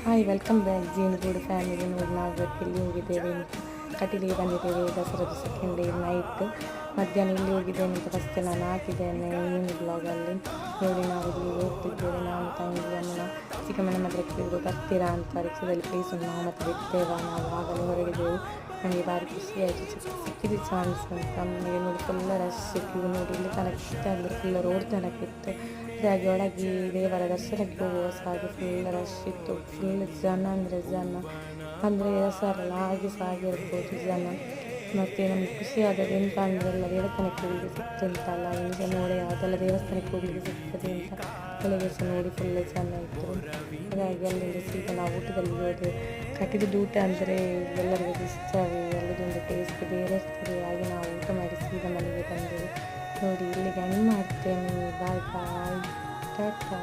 Hi welcome back Jeenugudu family. ನೋಡಿ ನಾವು ಇಲ್ಲಿ ಹೋಗಿದ್ದೇವೆ, ಕಟೀಲಿಗೆ ಬಂದಿದ್ದೇವೆ. ದಸರಾದ ಸೆಕೆಂಡ್ ಡೇ ನೈಟ್ ಮಧ್ಯಾಹ್ನ ಇಲ್ಲಿ ಹೋಗಿದ್ದೇನೆ ಅಂತ ಫಸ್ಟ್ ನಾನು ಹಾಕಿದ್ದೇನೆ ಈ ಬ್ಲಾಗಲ್ಲಿ. ನೋಡಿ ನಾವು ಇಲ್ಲಿ ಹೋಗ್ತಿದ್ದೇವೆ, ನಾನು ತಂಗಿ ಅಮ್ಮ ಚಿಕ್ಕಮ್ಮನ ಮದ್ರಕ್ಕೆ ಬಿದ್ದು ಬರ್ತೀರಾ ಅಂತ ರಿಕ್ಷಾದಲ್ಲಿ ಪ್ಲೇಸ್ ನಾವು ಮತ್ತೆ ಬಿಡ್ತೇವೆ. ನಾವು ಆಗಲೇ ಹೊರಗಿದ್ದೆವು. ನಮಗೆ ಭಾರಿ ಖುಷಿ ಆಯಿತು, ಸಿಕ್ಕಿದ್ದು ಚಾನ್ಸ್ ಅಂತ. ನಮಗೆ ನೋಡಿ ಫುಲ್ ರಶ್ ಇತ್ತು. ನೋಡಿ ಇಲ್ಲಿ ತನಕ ಇಷ್ಟ ಫುಲ್ ರೋಡ್ ತನಕ ಇತ್ತು. ಹಾಗೆ ಒಳಗೆ ದೇವರ ದರ್ಶನಕ್ಕೆ ಹೋಗುವ ಹಾಗೆ ಫುಲ್ ರಶ್ ಇತ್ತು. ಫುಲ್ ಜನ ಅಂದರೆ ಹೆಸರಲ್ಲ ಹಾಗೆ ಇರ್ಬೋದು ಜನ. ಮತ್ತು ನಮಗೆ ಖುಷಿ ಆದದ್ದು ಎಂತ ಅಂದರೆ ಎಲ್ಲ ದೇವಸ್ಥಾನಕ್ಕೆ ಹೋಗಲಿಕ್ಕೆ ಸಿಕ್ತಂತಲ್ಲ, ಇಲ್ಲಿ ಸಹ ನೋಡಿ ಅದೆಲ್ಲ ದೇವಸ್ಥಾನಕ್ಕೆ ಹೋಗಲಿಕ್ಕೆ ಸಿಗ್ತದೆ ಅಂತ ಬೆಳಗ್ಗೆ ಸಹ ನೋಡಿ ಫುಲ್ ಜನ ಇದ್ದರು. ಹಾಗಾಗಿ ಅಲ್ಲಿಂದ ಸೀದಾ ನಾವು ಊಟದಲ್ಲಿ ಹೋದೆ. ಕಟ್ಟಿದ ಊಟ ಅಂದರೆ ಎಲ್ಲರಿಗೂ ಇಷ್ಟವೇ, ಎಲ್ಲದೊಂದು ಟೇಸ್ಟ್ ಬೇರೆ ಇರ್ತದೆ. ಹಾಗೆ ನಾವು ಊಟ ಮಾಡಿ ಸೀದಾ ಮನೆಗೆ ಬಂದೆವು. ನೋಡಿ ಇಲ್ಲಿಗೆ ಎಂಡ್ ಮಾಡ್ತೇನೆ. ಬಾಯ್ ಬಾಯ್, ಟಾಟಾ.